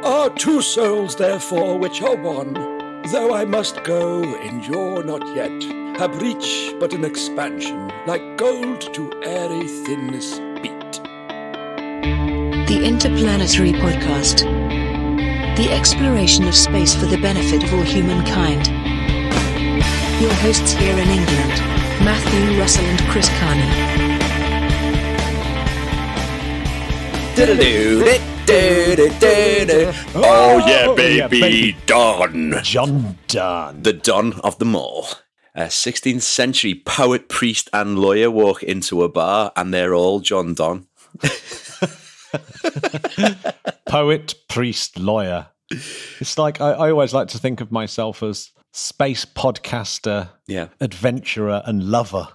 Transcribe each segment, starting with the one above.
are two souls, therefore, which are one. Though I must go, endure not yet. A breach, but an expansion, like gold to airy thinness beat. The Interplanetary Podcast. The exploration of space for the benefit of all humankind. Your hosts here in England, Matthew Russell and Chris Carney. Oh yeah, baby, Don. John Donne. The Don of them all. A 16th century poet, priest and lawyer walk into a bar and they're all John Donne. Poet, priest, lawyer. It's like, I always like to think of myself as space podcaster, adventurer and lover.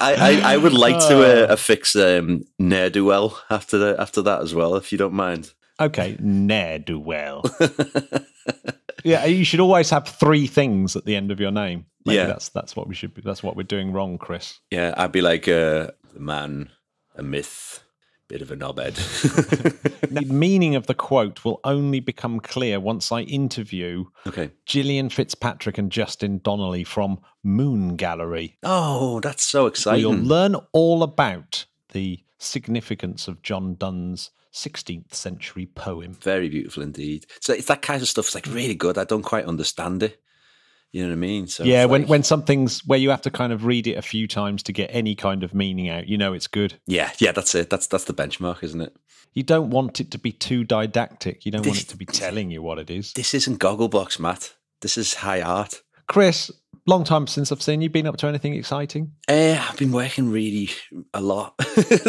I would like to affix ne'er-do-well after that as well, if you don't mind. Okay, ne'er-do-well. Yeah, you should always have three things at the end of your name. Maybe that's what we should be. That's what we're doing wrong, Chris. Yeah, I'd be like a man, a myth, bit of a knobhead. The meaning of the quote will only become clear once I interview Gillian, Fitzpatrick and Justin Donnelly from Moongallery. Oh, that's so exciting. We'll learn all about the significance of John Donne's 16th century poem. Very beautiful indeed. So it's that kind of stuff. It's like really good. I don't quite understand it. You know what I mean? So yeah, when something's where you have to kind of read it a few times to get any kind of meaning out, you know it's good. Yeah, that's it. That's the benchmark, isn't it? You don't want it to be too didactic. You don't want it to be telling you what it is. This isn't Gogglebox, Matt. This is high art. Chris, long time since I've seen you. Been up to anything exciting? I've been working really a lot.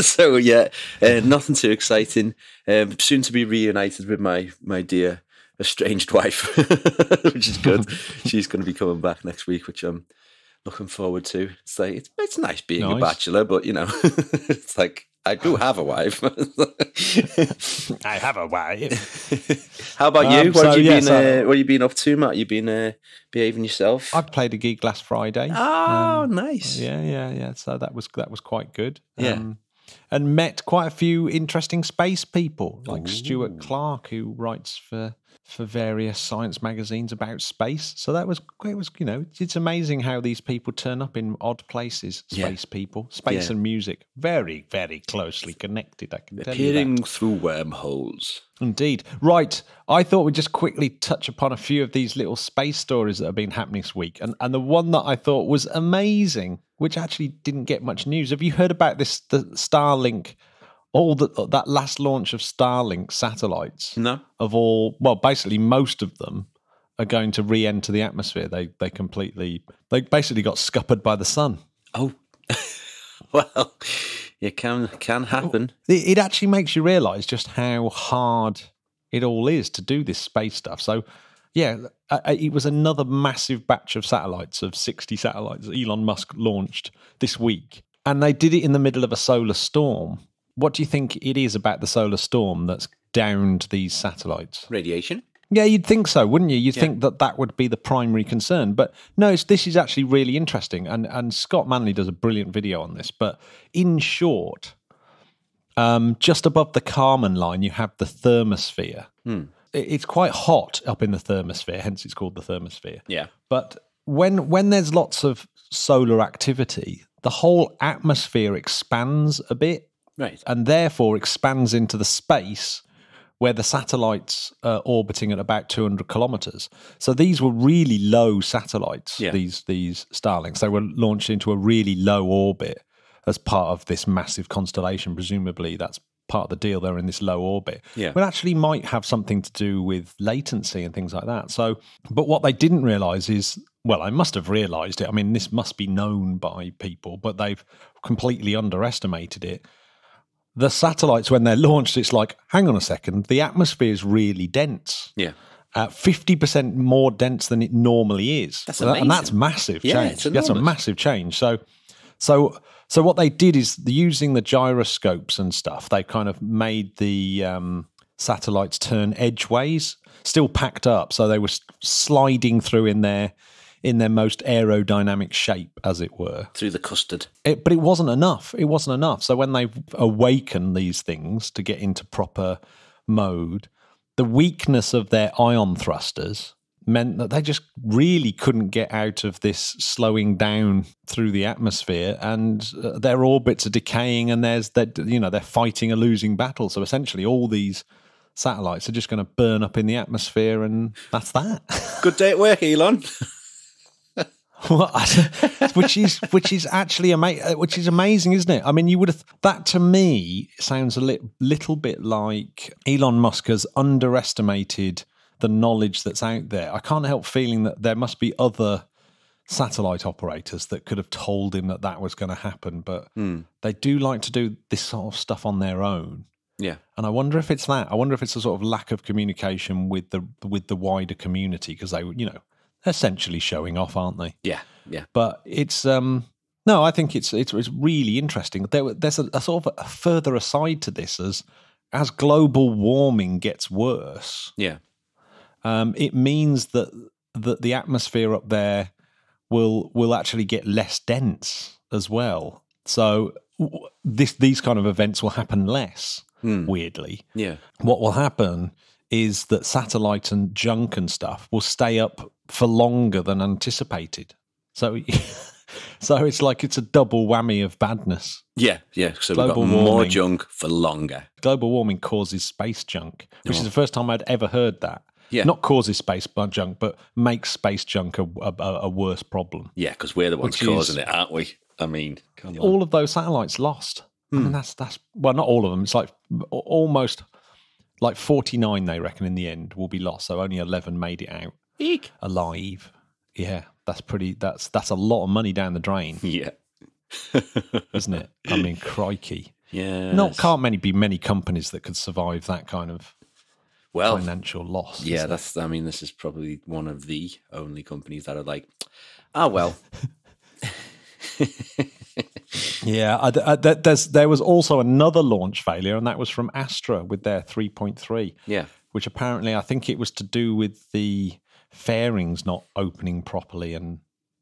So yeah, nothing too exciting. Soon to be reunited with my dear estranged wife, which is good. She's going to be coming back next week, which I'm looking forward to. It's like it's nice being a bachelor, but you know, it's like I do have a wife. I have a wife. How about you? What have you been up to, Matt? You been behaving yourself? I played a gig last Friday. Oh, nice. Yeah. So that was quite good. Yeah. And met quite a few interesting space people, like Stuart Clark, who writes for various science magazines about space. So it was, you know, it's amazing how these people turn up in odd places. Space people, space and music, very, very closely connected. I can tell you that. Peering through wormholes. Indeed. Right. I thought we'd just quickly touch upon a few of these little space stories that have been happening this week. And the one that I thought was amazing, which actually didn't get much news. Have you heard about the Starlink? That last launch of Starlink satellites, basically most of them are going to re-enter the atmosphere. They basically got scuppered by the sun. Oh, well, it can happen. It actually makes you realise just how hard it all is to do this space stuff. So, yeah, it was another massive batch of satellites, of 60 satellites that Elon Musk launched this week. And they did it in the middle of a solar storm. What do you think it is about the solar storm that's downed these satellites? Radiation? Yeah, you'd think so, wouldn't you? You'd think that would be the primary concern. But no, this is actually really interesting. And Scott Manley does a brilliant video on this. But in short, just above the Kármán line, you have the thermosphere. It's quite hot up in the thermosphere, hence it's called the thermosphere. Yeah. But when there's lots of solar activity, the whole atmosphere expands a bit. Right. And therefore expands into the space where the satellites are orbiting at about 200 kilometers. So these were really low satellites, these Starlinks. They were launched into a really low orbit as part of this massive constellation. Presumably that's part of the deal. They're in this low orbit. Yeah. But actually might have something to do with latency and things like that. So, but what they didn't realise is, well, I must have realised it. I mean, this must be known by people, but they've completely underestimated it. The satellites, when they're launched, it's like, hang on a second, the atmosphere is really dense. Yeah. 50% more dense than it normally is. That's amazing. And that's massive change. It's That's a massive change. So what they did is, using the gyroscopes and stuff, they kind of made the satellites turn edgeways, still packed up. So they were sliding through in their in their most aerodynamic shape, as it were. Through the custard. But it wasn't enough. It wasn't enough. So when they awaken these things to get into proper mode, the weakness of their ion thrusters meant that they just really couldn't get out of this slowing down through the atmosphere, and their orbits are decaying, and they're fighting a losing battle. So essentially all these satellites are just going to burn up in the atmosphere, and that's that. Good day at work, Elon. which is actually amazing, isn't it? I mean, you would have that to me sounds a little bit like Elon Musk has underestimated the knowledge that's out there. I can't help feeling that there must be other satellite operators that could have told him that was going to happen, but they do like to do this sort of stuff on their own. Yeah, and I wonder if it's that. I wonder if it's a sort of lack of communication with the wider community, because they, essentially showing off, aren't they? Yeah. But it's no, I think it's really interesting. There's a sort of a further aside to this as global warming gets worse. Yeah. It means that the atmosphere up there will actually get less dense as well. So these kind of events will happen less. Weirdly, yeah. What will happen is that satellite and junk and stuff will stay up for longer than anticipated. So it's like it's a double whammy of badness. Yeah. So we've got more junk for longer. Global warming causes space junk, which is the first time I'd ever heard that. Yeah. Not causes space junk, but makes space junk a worse problem. Yeah, because we're the ones causing it, aren't we? I mean, come on. All of those satellites lost. I mean, that's well, not all of them. It's like almost like 49, they reckon, in the end will be lost. So only 11 made it out alive. Yeah, that's a lot of money down the drain. Yeah, isn't it? I mean, crikey. Yeah, Can't be many companies that could survive that kind of financial loss. Yeah, I mean, this is probably one of the only companies that are like, well. Yeah, there was also another launch failure, and that was from Astra with their 3.3. Yeah, which apparently I think it was to do with the fairings not opening properly, and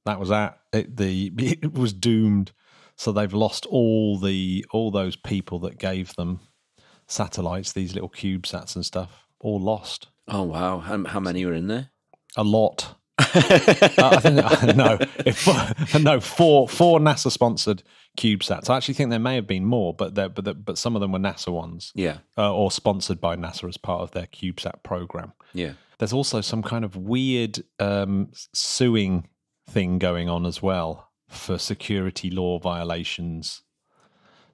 that was it was doomed. So they've lost all those people that gave them satellites, these little CubeSats and stuff, all lost. Oh wow! How many were in there? A lot. I think four NASA-sponsored CubeSats. I actually think there may have been more, but some of them were NASA ones. Yeah, or sponsored by NASA as part of their CubeSat program. Yeah, there's also some kind of weird suing thing going on as well for security law violations.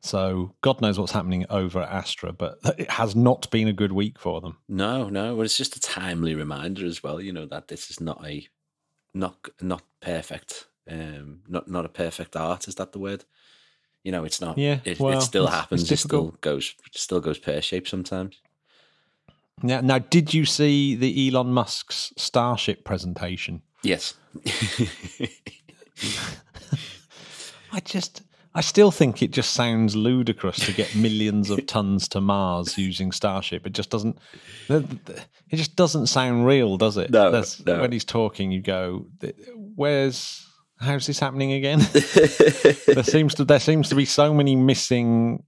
So God knows what's happening over at Astra, but it has not been a good week for them. No. Well, it's just a timely reminder as well, that this is not perfect. Not a perfect art. Is that the word? It's not. Yeah. It still happens. It still goes pear-shaped sometimes. Yeah. Now, did you see the Elon Musk's Starship presentation? Yes. I still think it just sounds ludicrous to get millions of tons to Mars using Starship. It just doesn't sound real, does it? No. When he's talking, you go, how's this happening again? there seems to be so many missing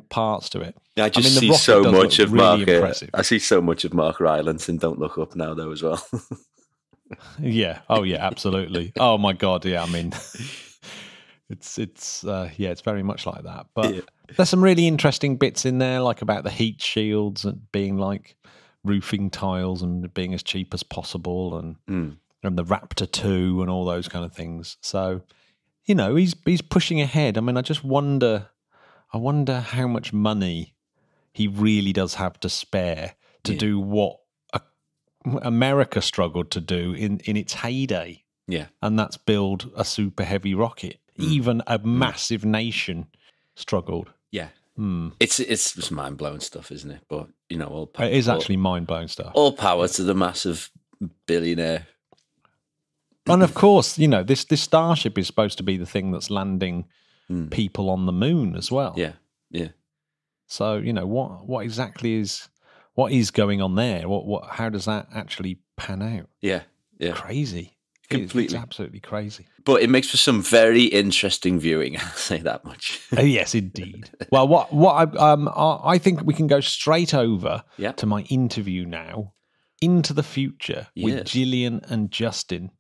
parts to it. I see so much of really Mark. I see so much of Mark Rylance in Don't Look Up now, though, as well. Yeah. Oh, yeah. Absolutely. Oh my God. Yeah. I mean, it's very much like that. But there's some really interesting bits in there, like about the heat shields and being like roofing tiles and being as cheap as possible, and the Raptor 2 and all those kind of things. So, he's pushing ahead. I mean, I wonder how much money he really does have to spare to do what America struggled to do in its heyday. Yeah. And that's build a super heavy rocket. Even a massive nation struggled. Yeah. It's just mind-blowing stuff, isn't it? But, all power. It is actually mind-blowing stuff. All power to the massive billionaire. And of course, this Starship is supposed to be the thing that's landing people on the moon as well. Yeah. Yeah. So, what exactly is going on there? How does that actually pan out? Yeah. Yeah. Crazy. Completely. It's absolutely crazy. But it makes for some very interesting viewing, I'll say that much. Oh, yes, indeed. Well, I think we can go straight over Yeah. to my interview now, into the future with Yes. Gillian and Justin.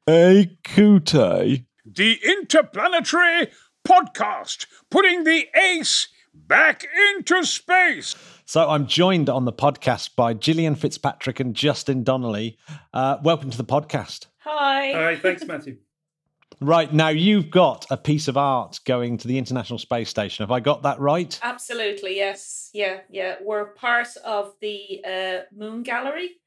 Hey, Kute. The Interplanetary Podcast, putting the ace back into space. So I'm joined on the podcast by Gillian Fitzpatrick and Justin Donnelly. Welcome to the podcast. Hi. Hi, thanks, Matthew. Right, now you've got a piece of art going to the International Space Station. Have I got that right? Absolutely, yes. Yeah. We're part of the Moon Gallery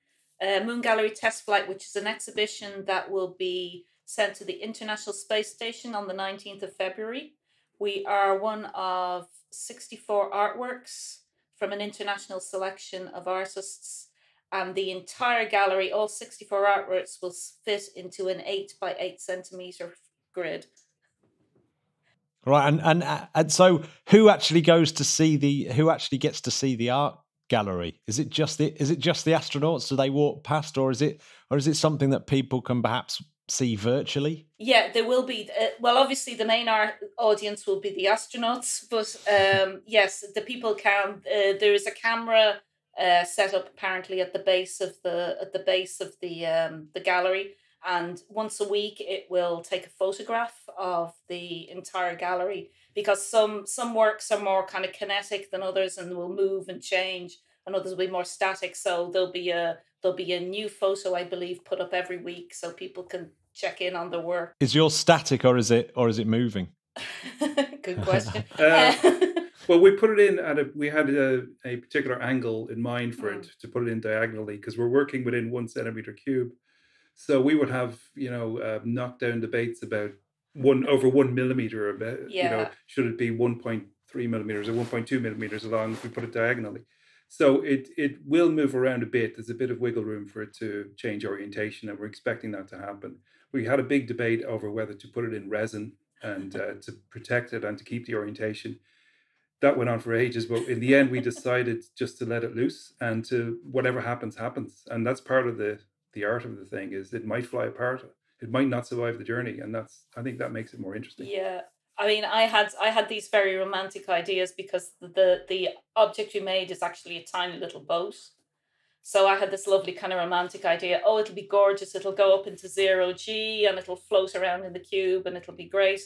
test flight, which is an exhibition that will be sent to the International Space Station on the 19th of February. We are one of 64 artworks from an international selection of artists, and the entire gallery, all 64 artworks, will fit into an 8 by 8 centimeter grid. Right, and so who actually gets to see the art gallery? Is it just the astronauts? Do they walk past, or is it something that people can perhaps see virtually? Yeah, there will be. Well, obviously, the main audience will be the astronauts, but yes, the people can. There is a camera set up apparently at the base of the gallery, and once a week it will take a photograph of the entire gallery, because some works are more kind of kinetic than others and will move and change, and others will be more static. So there'll be a new photo, I believe, put up every week so people can check in on the work. Is yours static or is it moving? Good question. Well, we put it in we had a particular angle in mind for it, to put it in diagonally, because we're working within 1 centimeter cube. So we would have, knockdown debates about 1 millimeter, should it be 1.3 millimeters or 1.2 millimeters long if we put it diagonally. So it will move around a bit. There's a bit of wiggle room for it to change orientation, and we're expecting that to happen. We had a big debate over whether to put it in resin and to protect it and to keep the orientation. That went on for ages, but in the end, we decided just to let it loose, and to whatever happens, happens. And that's part of the art of the thing, is it might fly apart. It might not survive the journey. And I think that makes it more interesting. Yeah. I mean, I had these very romantic ideas, because the object we made is actually a tiny little boat. So I had this lovely kind of romantic idea. Oh, it'll be gorgeous. It'll go up into 0G and it'll float around in the cube and it'll be great.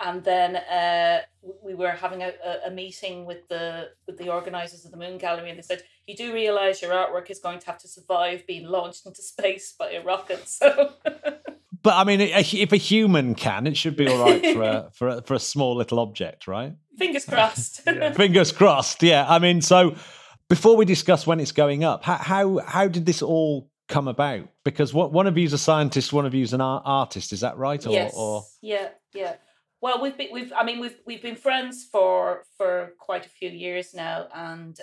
And then we were having a meeting with the organisers of the Moon Gallery, and they said, you do realise your artwork is going to have to survive being launched into space by a rocket. So, but I mean, if a human can, it should be all right for a small little object, right? Fingers crossed. Yeah. Fingers crossed. Yeah. I mean, so before we discuss when it's going up, how did this all come about? Because one of you's a scientist, one of you's an artist. Is that right? Yes. Yeah. Well, we've been friends for quite a few years now, and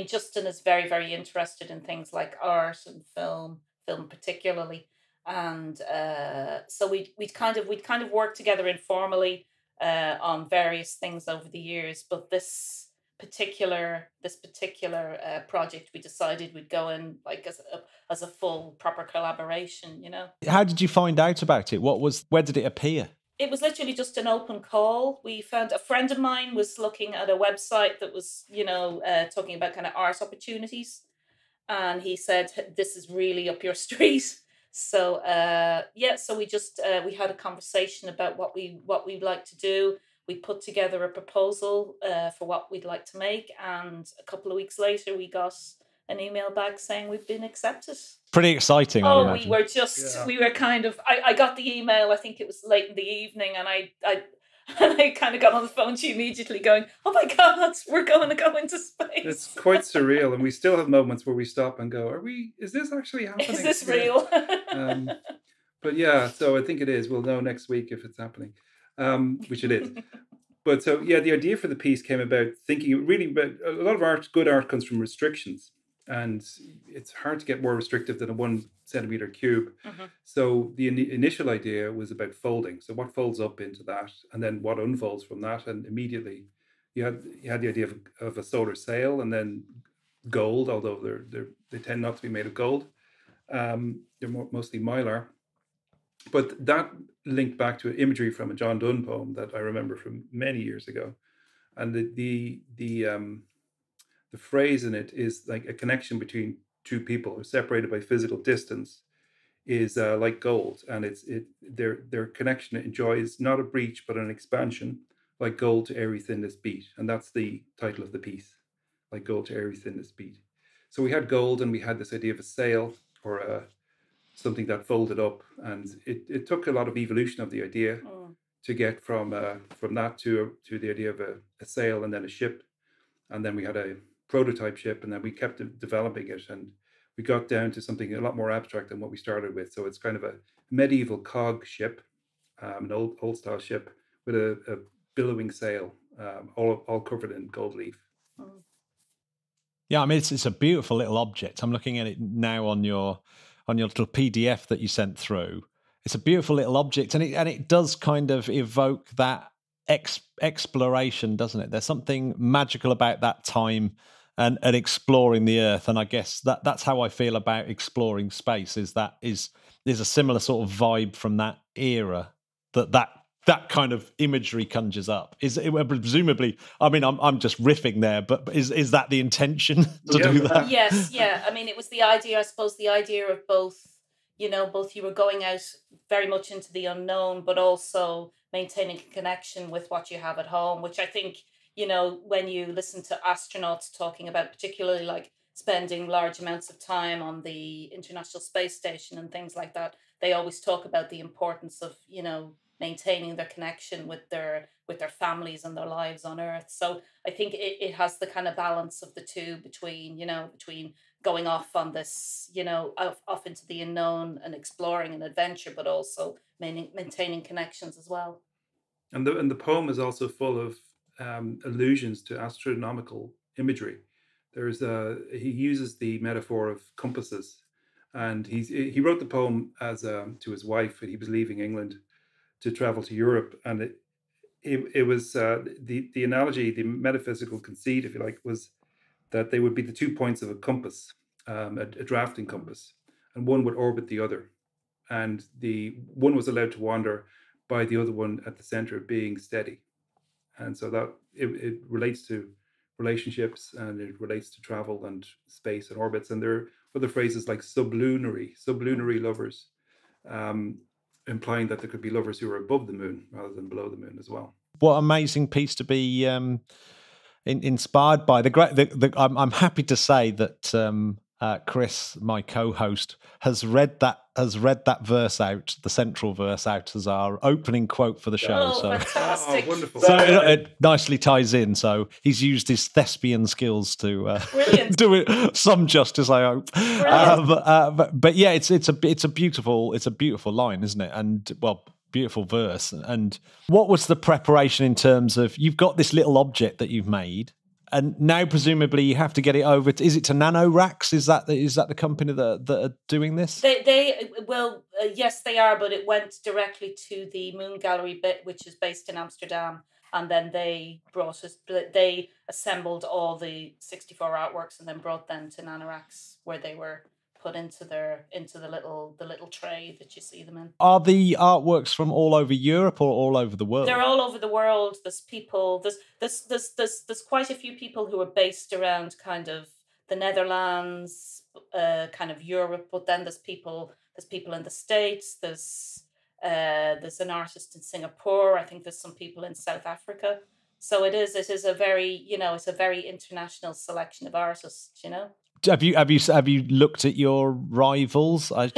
Justin is very, very interested in things like art and film particularly, and so we'd kind of worked together informally on various things over the years. But this particular project, we decided we'd go in like as a full proper collaboration. How did you find out about it? Where did it appear? It was literally just an open call. We found a friend of mine was looking at a website that was, talking about kind of art opportunities. And he said, this is really up your street. So, so we just, we had a conversation about what we'd like to do. We put together a proposal for what we'd like to make. And a couple of weeks later, we got an email back saying we've been accepted. Pretty exciting. I we were kind of, I got the email, I think it was late in the evening, and I kind of got on the phone to you immediately going, oh my God, we're going to go into space. It's quite surreal, and we still have moments where we stop and go, is this actually happening? Is this real? But yeah, so I think it is. We'll know next week if it's happening, which it is. But so, yeah, the idea for the piece came about thinking really about a lot of good art comes from restrictions. And it's hard to get more restrictive than a 1 centimeter cube. Mm-hmm. So the initial idea was about folding. So what folds up into that, and then what unfolds from that. And immediately you had the idea of a solar sail, and then gold, although they tend not to be made of gold. They're mostly mylar. But that linked back to imagery from a John Donne poem that I remember from many years ago. And the phrase in it is like a connection between two people who are separated by physical distance is like gold, and their connection enjoys not a breach but an expansion, like gold to airy thinness beat, and that's the title of the piece, like gold to airy thinness beat. So we had gold, and we had this idea of a sail or something that folded up, and it took a lot of evolution of the idea to get from that to the idea of a sail and then a ship, and then we had a prototype ship, and then we kept developing it, and we got down to something a lot more abstract than what we started with. So it's kind of a medieval cog ship, an old style ship with a billowing sail, all covered in gold leaf. Yeah, I mean it's a beautiful little object. I'm looking at it now on your little PDF that you sent through. It's a beautiful little object, and it does kind of evoke that exploration, doesn't it? There's something magical about that time and exploring the Earth, and I guess that's how I feel about exploring space. Is a similar sort of vibe from that era that kind of imagery conjures up. Is it presumably? I mean, I'm just riffing there, but is that the intention to do that? Yes, yeah. I mean, it was the idea. I suppose the idea of both you were going out very much into the unknown, but also maintaining a connection with what you have at home, which I think, when you listen to astronauts talking about particularly like spending large amounts of time on the International Space Station and things like that, they always talk about the importance of, maintaining their connection with their families and their lives on Earth. So I think it has the kind of balance of the two between going off on this, off into the unknown and exploring an adventure, but also maintaining connections as well. And the poem is also full of allusions to astronomical imagery. He uses the metaphor of compasses, and he wrote the poem as to his wife, and he was leaving England to travel to Europe, and it was the analogy, the metaphysical conceit, if you like, was that they would be the 2 points of a compass, a drafting compass, and one would orbit the other, and the one was allowed to wander by the other one at the center being steady. And so that it relates to relationships, and it relates to travel and space and orbits. And there are other phrases like sublunary lovers, implying that there could be lovers who are above the moon rather than below the moon as well. What amazing piece to be inspired by. I'm happy to say that Chris, my co-host, has read that verse out, the central verse out, as our opening quote for the show. Fantastic! Wonderful. So it nicely ties in. So he's used his thespian skills to do it some justice, I hope. But yeah, it's a beautiful line, isn't it? And beautiful verse. And what was the preparation in terms of, you've got this little object that you've made, and now presumably you have to get it over to, is it to NanoRacks? Is that the company that are doing this? Yes, they are, but it went directly to the moongallery bit, which is based in Amsterdam, and then they assembled all the 64 artworks and then brought them to NanoRacks, where they were put into the little tray that you see them in. Are the artworks from all over Europe or all over the world? They're all over the world. There's people. There's quite a few people who are based around kind of the Netherlands, kind of Europe. But then there's people in the States. There's an artist in Singapore. I think there's some people in South Africa. So it is a very it's a very international selection of artists. Have you looked at your rivals? Is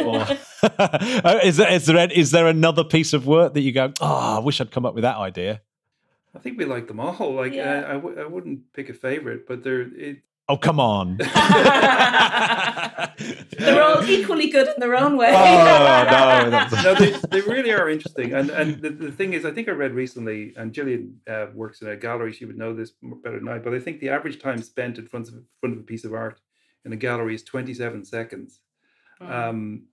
there another piece of work that you go, I wish I'd come up with that idea? I think we like them all. I wouldn't pick a favorite, but Oh, come on. They're all equally good in their own way. Oh, no. They really are interesting. And the thing is, I think I read recently, and Jillian works in a gallery, she would know this better than I, but I think the average time spent in front of a piece of art in a gallery is 27 seconds.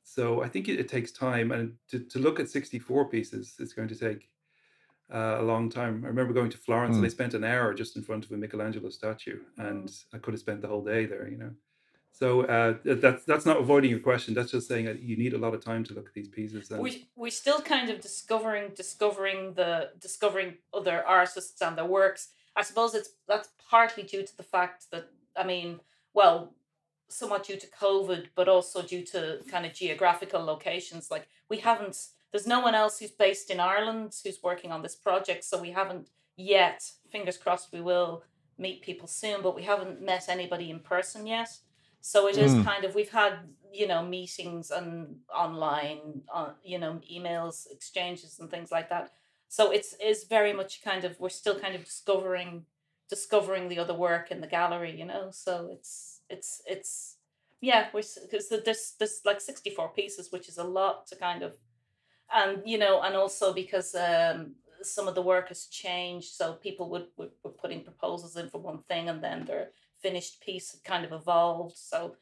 So I think it takes time. And to look at 64 pieces, it's going to take a long time. I remember going to Florence and I spent an hour just in front of a Michelangelo statue, and I could have spent the whole day there, So that's not avoiding your question. That's just saying that you need a lot of time to look at these pieces. And we're still kind of discovering other artists and their works. I suppose that's partly due to the fact that, I mean, well, somewhat due to COVID, but also due to kind of geographical locations. Like there's no one else who's based in Ireland who's working on this project, so we haven't yet, fingers crossed we will meet people soon, but we haven't met anybody in person yet. So it is kind of, we've had, meetings and online, emails, exchanges and things like that. So it's very much kind of, we're still kind of discovering the other work in the gallery, So it's because there's like 64 pieces, which is a lot to kind of, and and also because some of the work has changed, so people were putting proposals in for one thing, and then their finished piece had kind of evolved. So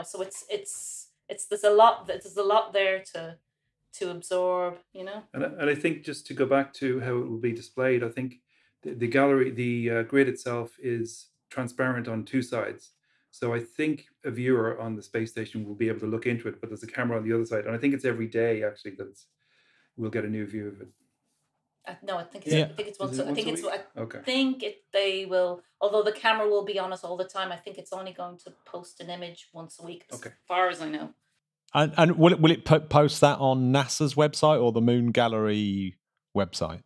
so it's there's a lot there to absorb, And I think, just to go back to how it will be displayed, I think the gallery, the grid itself is transparent on two sides. So I think a viewer on the space station will be able to look into it, but there's a camera on the other side. And I think it's every day, actually, we'll get a new view of it. No, I think it's once. They will. Although the camera will be on it all the time, I think it's only going to post an image once a week, as far as I know. And will it post that on NASA's website or the Moon Gallery website?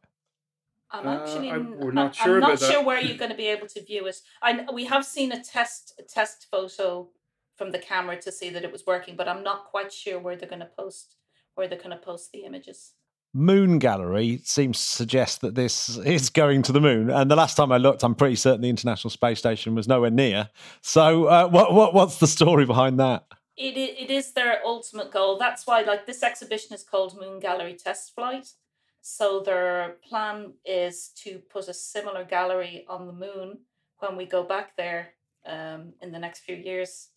I'm actually we're not sure I'm not about sure that. where you're going to be able to view it. We have seen a test photo from the camera to see that it was working, but I'm not quite sure where they're going to post the images. Moon Gallery seems to suggest that this is going to the moon, and the last time I looked, I'm pretty certain the International Space Station was nowhere near. So, what's the story behind that? It is their ultimate goal. That's why, like, this exhibition is called Moon Gallery Test Flight. So their plan is to put a similar gallery on the moon when we go back there in the next few years.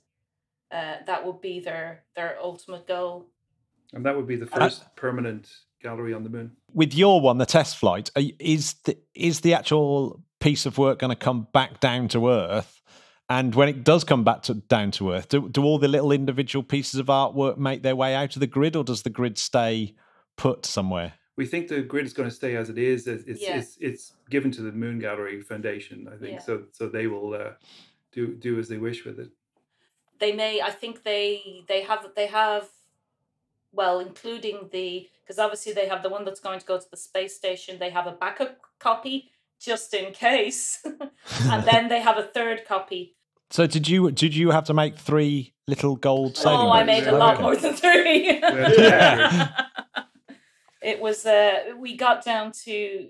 That would be their ultimate goal. And that would be the first permanent gallery on the moon. With your one, the test flight, is the actual piece of work going to come back down to Earth? And when it does come back down to Earth, do all the little individual pieces of artwork make their way out of the grid, or does the grid stay put somewhere? We think the grid is going to stay as it is. It's given to the Moon Gallery Foundation, I think. Yeah. So they will do as they wish with it. They may. I think they have. Well, including because obviously they have the one that's going to go to the space station. They have a backup copy just in case, and then they have a third copy. So did you have to make 3 little gold sailing boats? I made a lot more than 3. It was we got down to,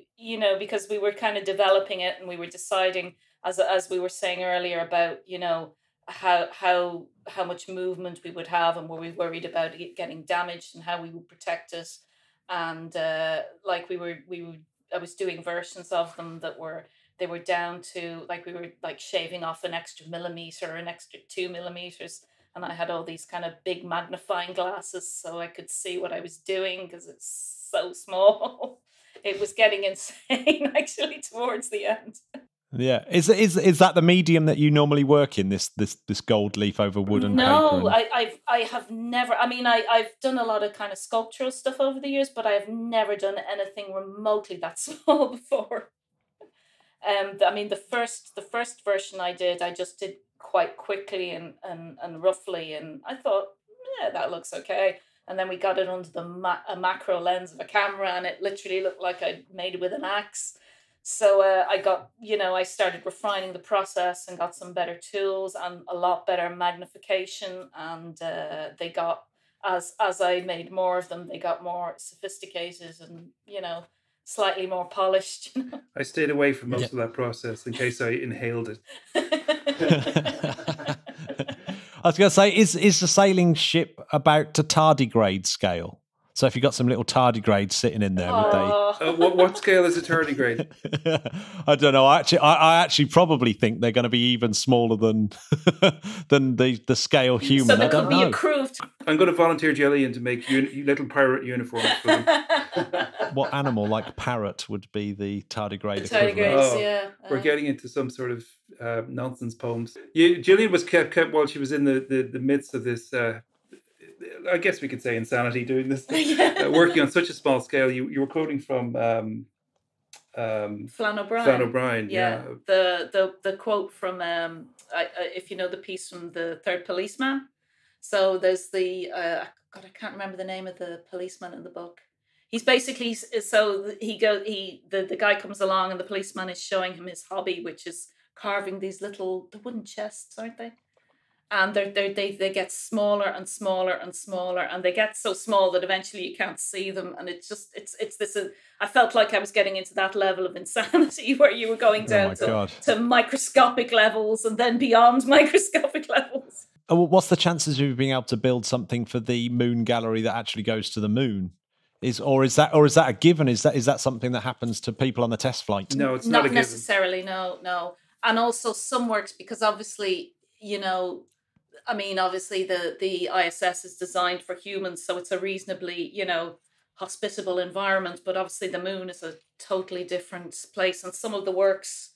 because we were kind of developing it, and we were deciding, as we were saying earlier, about how much movement we would have, and were we worried about it getting damaged, and how we would protect it. And I was doing versions of them they were down to, like, we were like shaving off an extra millimeter, an extra 2 millimeters, and I had all these kind of big magnifying glasses so I could see what I was doing, because it's so small. It was getting insane actually towards the end. Yeah, is that the medium that you normally work in? This gold leaf over wood and paper? No, I have never. I mean, I've done a lot of kind of sculptural stuff over the years, but I have never done anything remotely that small before. I mean, the first version I just did quite quickly and roughly, and I thought, yeah, that looks okay. And then we got it under a macro lens of a camera, and it literally looked like I made it with an axe. So I started refining the process and got some better tools and a lot better magnification. And they got, as I made more of them, they got more sophisticated and, slightly more polished. I stayed away from most of that process in case I inhaled it. I was going to say, is the sailing ship about to tardigrade scale? So if you got some little tardigrades sitting in there, would they? What scale is a tardigrade? I don't know. I actually probably think they're going to be even smaller than the scale human. So there could be a crew. I'm going to volunteer Jillian to make little pirate uniforms for them. What animal, like parrot, would be the tardigrade equivalent? We're getting into some sort of nonsense poems. Jillian was kept while she was in the midst of this. I guess we could say insanity doing this, working on such a small scale. You were quoting from Flann O'Brien. Flann O'Brien, yeah. The quote from if you know the piece from the Third Policeman. So there's the God, I can't remember the name of the policeman in the book. He's basically the guy comes along and the policeman is showing him his hobby, which is carving these the wooden chests, aren't they? And they get smaller and smaller and smaller, and they get so small that eventually you can't see them. And it's this. I felt like I was getting into that level of insanity where you were going down to microscopic levels and then beyond microscopic levels. What's the chances of you being able to build something for the moon gallery that actually goes to the moon? Is that a given? Is that something that happens to people on the test flight? No, it's not a given. Necessarily. No. And also some works, because obviously, obviously the ISS is designed for humans, so it's a reasonably, hospitable environment. But obviously the moon is a totally different place, and some of the works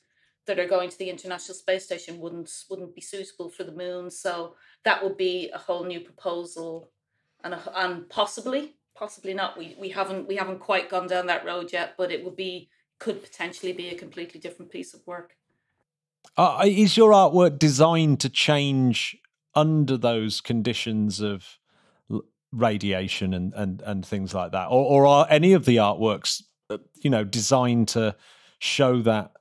that are going to the International Space Station wouldn't be suitable for the moon. So that would be a whole new proposal, and possibly not. We haven't quite gone down that road yet, but could potentially be a completely different piece of work. Is your artwork designed to change under those conditions of radiation and things like that, or are any of the artworks designed to show that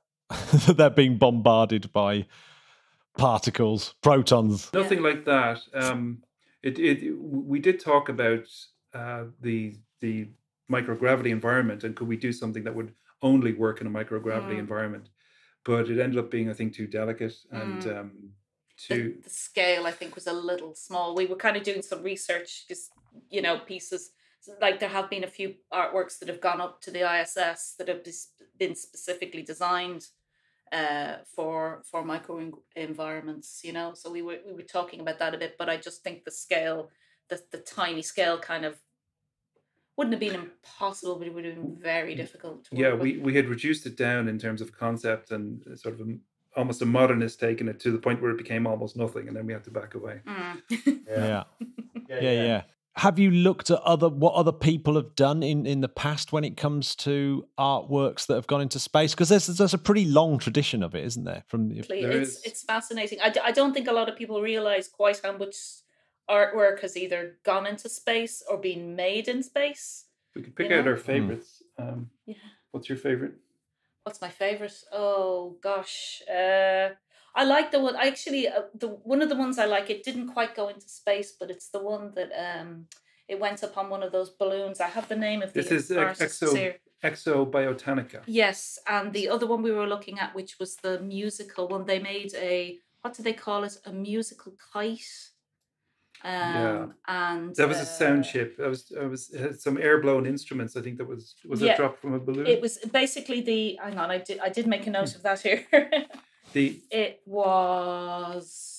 they're being bombarded by particles, protons? Nothing like that. We did talk about the microgravity environment, and could we do something that would only work in a microgravity environment? But it ended up being, I think, too delicate, and the scale, I think, was a little small. We were kind of doing some research, just pieces. Like there have been a few artworks that have gone up to the ISS that have been specifically designed for micro environments. So we were talking about that a bit, but I just think the scale, the tiny scale, kind of wouldn't have been impossible, but it would have been very difficult to work with. We had reduced it down in terms of concept and sort of almost a modernist taking it to the point where it became almost nothing, and then we had to back away. Yeah. Have you looked at what other people have done in the past when it comes to artworks that have gone into space? Because there's a pretty long tradition of it, isn't there? It's fascinating. I don't think a lot of people realize quite how much artwork has either gone into space or been made in space. We could pick out our favorites. What's your favorite? What's my favorite? Oh gosh, I like the one. Actually, one of the ones I like. It didn't quite go into space, but it's the one that it went up on one of those balloons. I have the name of this is Exobiotanica. Yes, and the other one we were looking at, which was the musical one. They made what do they call it? A musical kite. And that was a sound ship. It had some air blown instruments. I think that was it dropped from a balloon. It was basically hang on, I did make a note of that here. It was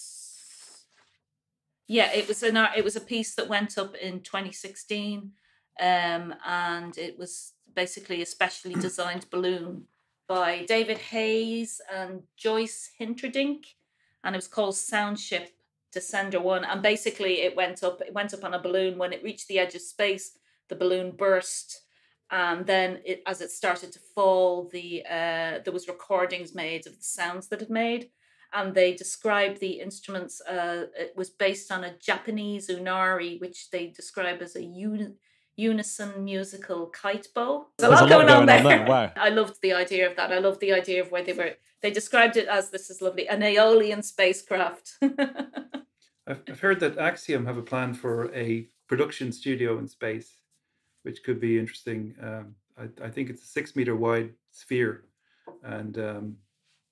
a piece that went up in 2016, and it was basically a specially designed balloon by David Hayes and Joyce Hinterdink, and it was called Sound Ship Descender 1, and basically it went up on a balloon. When it reached the edge of space, the balloon burst, and then as it started to fall, there was recordings made of the sounds that it made, and they described the instruments. It was based on a Japanese unari, whithey they describe as a unison musical kite bow. There's a lot going on there. Wow. I loved the idea of that. I loved the idea of where they described it as, this is lovely, an Aeolian spacecraft. I've heard that Axiom have a plan for a production studio in space, which could be interesting. I think it's a 6 meter wide sphere, and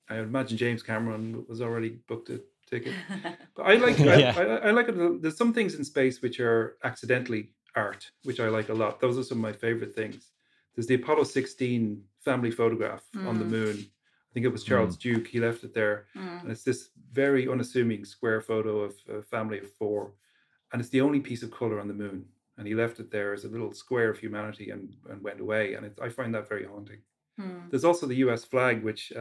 I imagine James Cameron was already booked a ticket. But I like it. There's some things in space which are accidentally art, which I like a lot. Those are some of my favorite things. There's the Apollo 16 family photograph on the moon. I think it was Charles Duke. He left it there. And it's this very unassuming square photo of a family of 4. And it's the only piece of color on the moon. And he left it there as a little square of humanity and went away. And I find that very haunting. There's also the US flag, which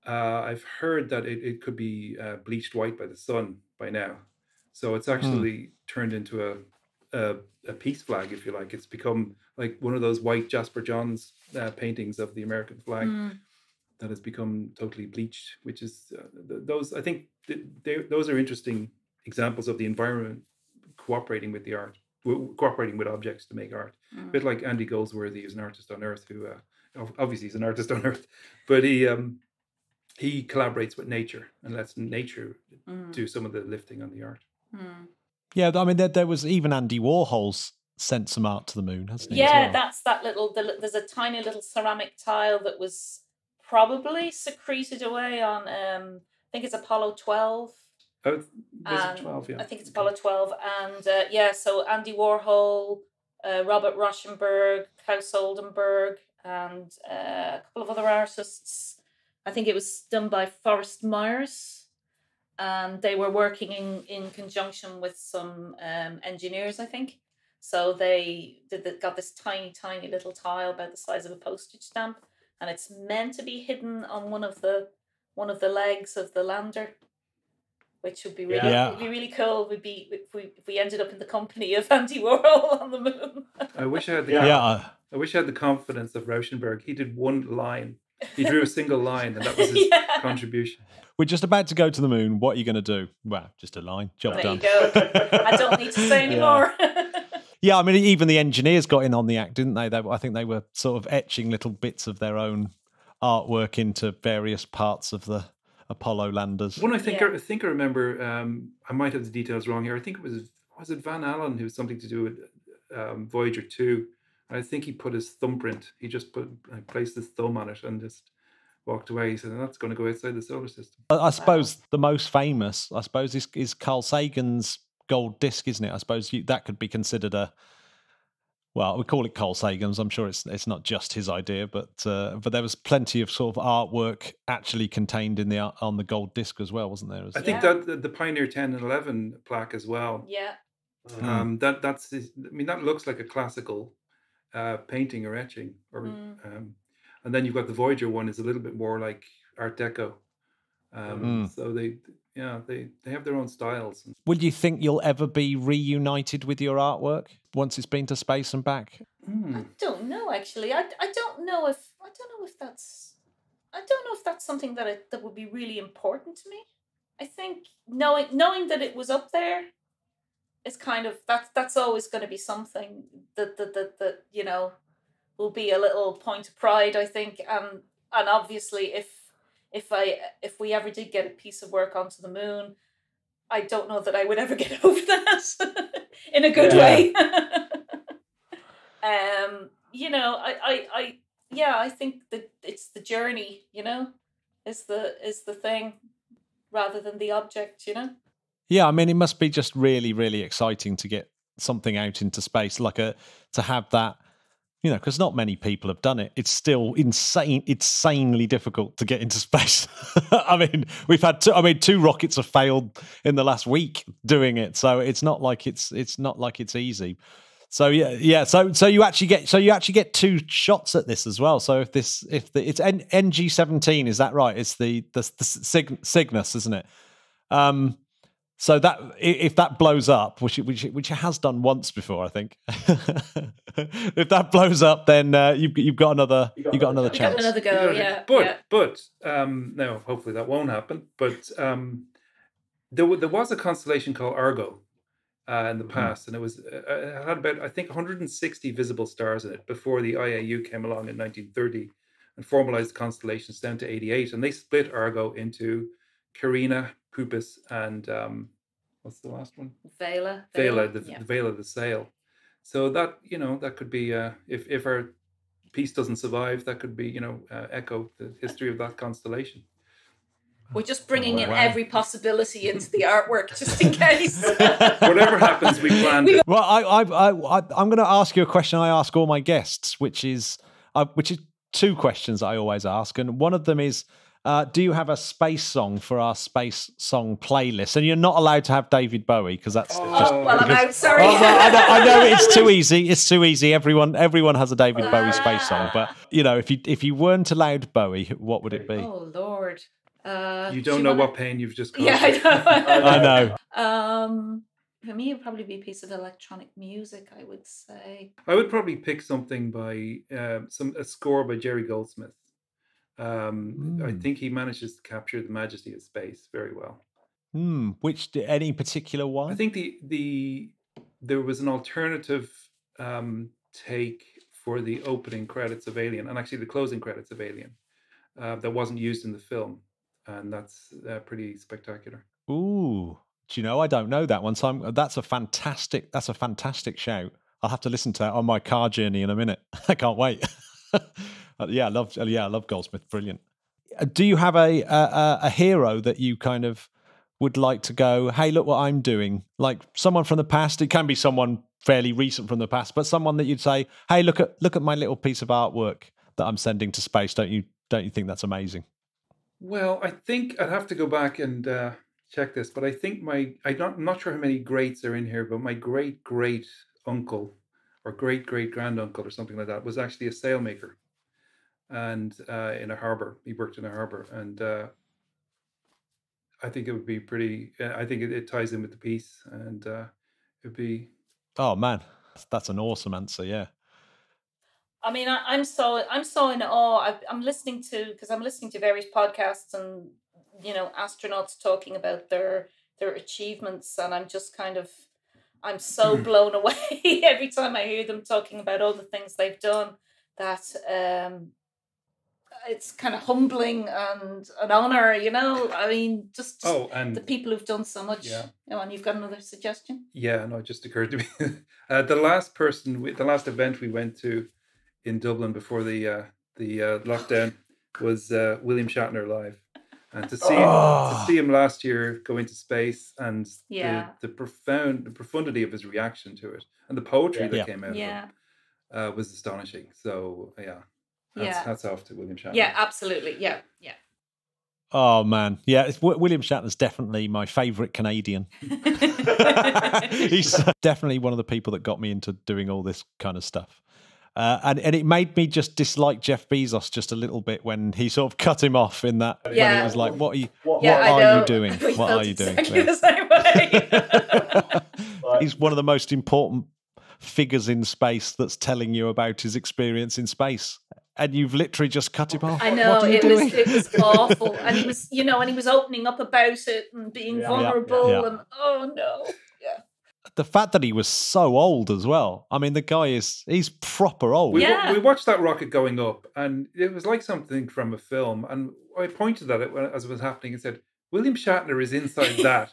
I've heard that it could be bleached white by the sun by now. So it's actually turned into a peace flag, if you like. It's become like one of those white Jasper Johns paintings of the American flag that has become totally bleached, which is those, I think those are interesting examples of the environment cooperating with the art, cooperating with objects to make art. A bit like Andy Goldsworthy is an artist on Earth who, obviously he's an artist on Earth, but he collaborates with nature and lets nature do some of the lifting on the art. Yeah, I mean, there was even Andy Warhol's sent some art to the moon, hasn't he? Yeah, well? that's that little. There's a tiny little ceramic tile that was probably secreted away on. I think it's Apollo 12. Oh, was it 12? Yeah, I think it's Apollo 12, and so Andy Warhol, Robert Rauschenberg, Klaus Oldenburg, and a couple of other artists. I think it was done by Forrest Myers, and they were working in conjunction with some engineers, I think. So they got this tiny little tile about the size of a postage stamp, and it's meant to be hidden on one of the legs of the lander, which would be really cool. Would be if we ended up in the company of Andy Warhol on the moon. I wish I had I wish I had the confidence of Rauschenberg. He did one line. He drew a single line, and that was his contribution. We're just about to go to the moon. What are you going to do? Well, just a line. Job done. There you go. I don't need to say anymore. Yeah, I mean, even the engineers got in on the act, didn't they? I think they were sort of etching little bits of their own artwork into various parts of the Apollo landers. One I think I remember. I might have the details wrong here. I think was it Van Allen who was something to do with Voyager 2. I think he put his thumbprint. He just placed his thumb on it and just walked away. He said, "That's going to go outside the solar system." I suppose the most famous, is Carl Sagan's gold disc, isn't it? I suppose that could be considered we call it Carl Sagan's. I'm sure it's not just his idea, but there was plenty of sort of artwork actually contained on the gold disc as well, wasn't there? I think that the Pioneer 10 and 11 plaque as well. Yeah. That looks like a classical painting or etching, and then you've got the Voyager one is a little bit more like Art Deco. So they have their own styles. Would you think you'll ever be reunited with your artwork once it's been to space and back? I don't know, actually. I don't know if that's something that would be really important to me. I think knowing that it was up there is kind of that's always going to be something that will be a little point of pride, I think. And obviously if we ever did get a piece of work onto the moon, I don't know that I would ever get over that in a good way. I think that it's the journey, is the thing rather than the object, Yeah, I mean, it must be just really, really exciting to get something out into space, to have that, because not many people have done it. It's still insanely difficult to get into space. I mean, we've had two rockets have failed in the last week doing it, so it's not like it's easy. So yeah. So you actually get two shots at this as well. So it's NG-17, is that right? It's the Cygnus, isn't it? So that if that blows up, which it has done once before, I think. If that blows up, then you've got another chance. Got another go, yeah. But no, hopefully that won't happen. But there was a constellation called Argo in the past, and it had about, I think, 160 visible stars in it before the IAU came along in 1930 and formalized the constellations down to 88, and they split Argo into Carina, Puppis, and what's the last one? Vela, the Vela, the Sail. So that that could be if our piece doesn't survive, that could be echo the history of that constellation. We're just bringing in every possibility into the artwork, just in case. Whatever happens, we planned it. Well, I'm going to ask you a question I ask all my guests, which is two questions I always ask, and one of them is, Do you have a space song for our space song playlist? And you're not allowed to have David Bowie because that's just. Well, I'm out. Sorry. I know it's too easy. It's too easy. Everyone has a David Bowie space song. But if you weren't allowed Bowie, what would it be? Oh Lord. You don't know what pain you've just caused. Yeah, I know. I know. For me, it'd probably be a piece of electronic music, I would say. I would probably pick something by a score by Jerry Goldsmith. I think he manages to capture the majesty of space very well. Any particular one? I think there was an alternative take for the opening credits of Alien, and actually the closing credits of Alien, that wasn't used in the film, and that's pretty spectacular. Ooh. Do you know, I don't know that one. So that's a fantastic shout. I'll have to listen to that on my car journey in a minute. I can't wait. I love Goldsmith. Brilliant. Do you have a hero that you kind of would like to go, hey, look what I'm doing? Like someone from the past. It can be someone fairly recent from the past, but someone that you'd say, hey, look at my little piece of artwork that I'm sending to space. Don't you think that's amazing? Well, I think I'd have to go back and check this, but I think I'm not sure how many greats are in here, but my great uncle or great granduncle or something like that was actually a sailmaker, and in a harbor. He worked in a harbor, and I think it would be pretty. I think it ties in with the piece, and it'd be. Oh man, that's an awesome answer. Yeah. I mean, I'm so in awe. I'm listening to various podcasts and astronauts talking about their achievements, and I'm so blown away every time I hear them talking about all the things they've done, that it's kind of humbling and an honor, I mean, just and the people who've done so much. Yeah. And you've got another suggestion? Yeah, no, it just occurred to me. The last event we went to in Dublin before the lockdown was William Shatner live. And to see him last year go into space, and the profundity of his reaction to it, and the poetry that came out of it was astonishing. So hats off to William Shatner. Yeah, absolutely. Yeah. Oh man, yeah. William Shatner's definitely my favourite Canadian. He's definitely one of the people that got me into doing all this kind of stuff. And it made me just dislike Jeff Bezos just a little bit when he sort of cut him off in that. When he was like, "What are you doing? What are you doing?" Exactly the same way. He's one of the most important figures in space that's telling you about his experience in space, and you've literally just cut him off. I know, what are you doing? It was awful, and he was, and he was opening up about it and being vulnerable, and oh no. The fact that he was so old as well. I mean, the guy he's proper old. We watched that rocket going up, and it was like something from a film. And I pointed at it as it was happening and said, William Shatner is inside that.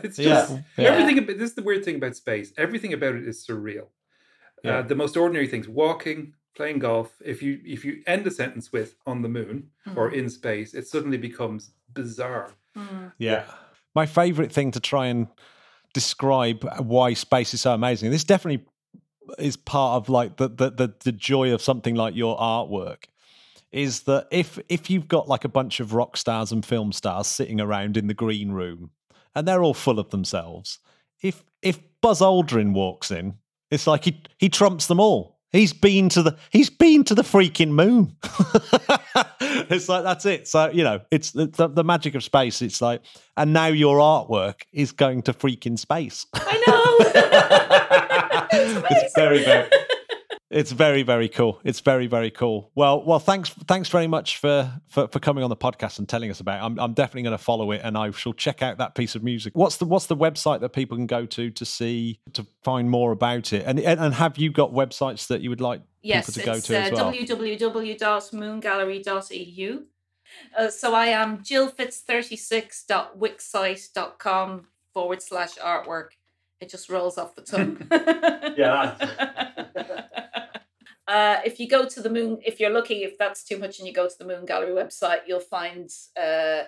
It's just everything. This is the weird thing about space. Everything about it is surreal. The most ordinary things: walking, playing golf. If you end a sentence with "on the moon" or "in space," it suddenly becomes bizarre. Yeah. My favorite thing to try and describe why space is so amazing. This definitely is part of like the joy of something like your artwork, is that if you've got like a bunch of rock stars and film stars sitting around in the green room and they're all full of themselves, if Buzz Aldrin walks in, it's like he trumps them all. He's been to the freaking moon. It's like, that's it. So, it's the magic of space. It's like, and now your artwork is going to freaking space. I know. It's very, very cool. It's very, very cool. Well, thanks very much for coming on the podcast and telling us about it. I'm definitely going to follow it, and I shall check out that piece of music. What's the website that people can go to find more about it? And have you got websites that you would like people to go to as well? www.moongallery.eu. So I am jillfitz36.wixsite.com/artwork. It just rolls off the tongue. If you go to the moon, if you're lucky, if that's too much and you go to the Moon Gallery website, you'll find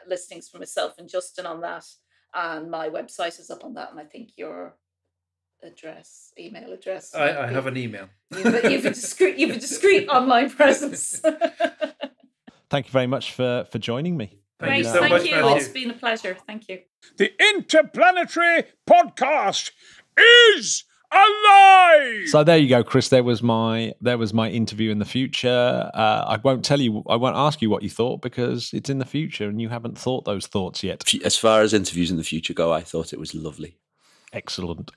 listings for myself and Justin on that. And my website is up on that. And I think your email address. I have an email. You've a discreet online presence. thank you very much for joining me. Great, so thank much, you. Matthew. It's been a pleasure. Thank you. The Interplanetary podcast is alive! So there you go, Chris. There was my interview in the future. I won't ask you what you thought because it's in the future and you haven't thought those thoughts yet. As far as interviews in the future go, I thought it was lovely. Excellent.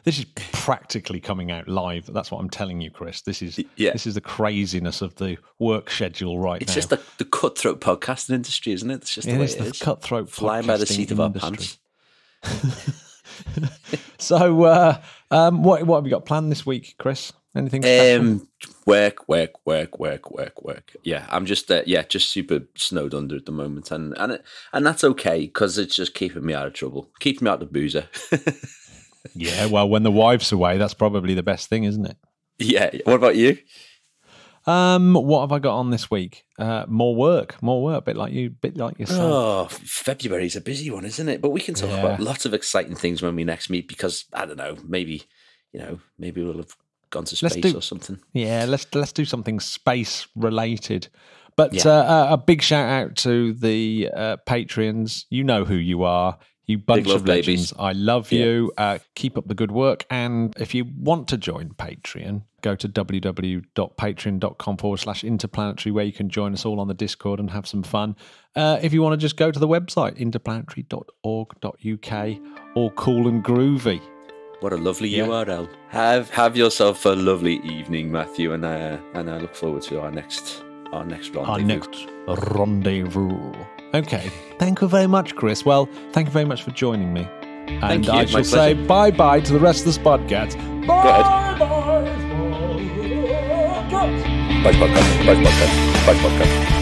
This is practically coming out live. That's what I'm telling you, Chris. This is the craziness of the work schedule right now. It's just the cutthroat podcasting industry, isn't it? It's just the way it is. Cutthroat flying by the seat of our pants. So, what have you got planned this week, Chris? Anything special? Work. Yeah, I'm just just super snowed under at the moment, and that's okay because it's just keeping me out of trouble, keeping me out of the boozer. Yeah, well, when the wife's away, that's probably the best thing, isn't it? Yeah. What about you? What have I got on this week? More work, bit like yourself. Oh, February's a busy one, isn't it? But we can talk about lots of exciting things when we next meet because I don't know, maybe we'll have gone to space or something. Yeah, let's do something space related. But a big shout out to the Patreons. You know who you are. You bunch of legends. Babies. I love you. Keep up the good work. And if you want to join Patreon, go to www.patreon.com/interplanetary where you can join us all on the Discord and have some fun. If you want to just go to the website, interplanetary.org.uk, all cool and groovy. What a lovely URL. Have yourself a lovely evening, Matthew, and I look forward to our next rendezvous. Okay. Thank you very much, Chris. Well, thank you very much for joining me. And I shall say bye-bye to the rest of this podcast. Bye-bye. Bye, podcast.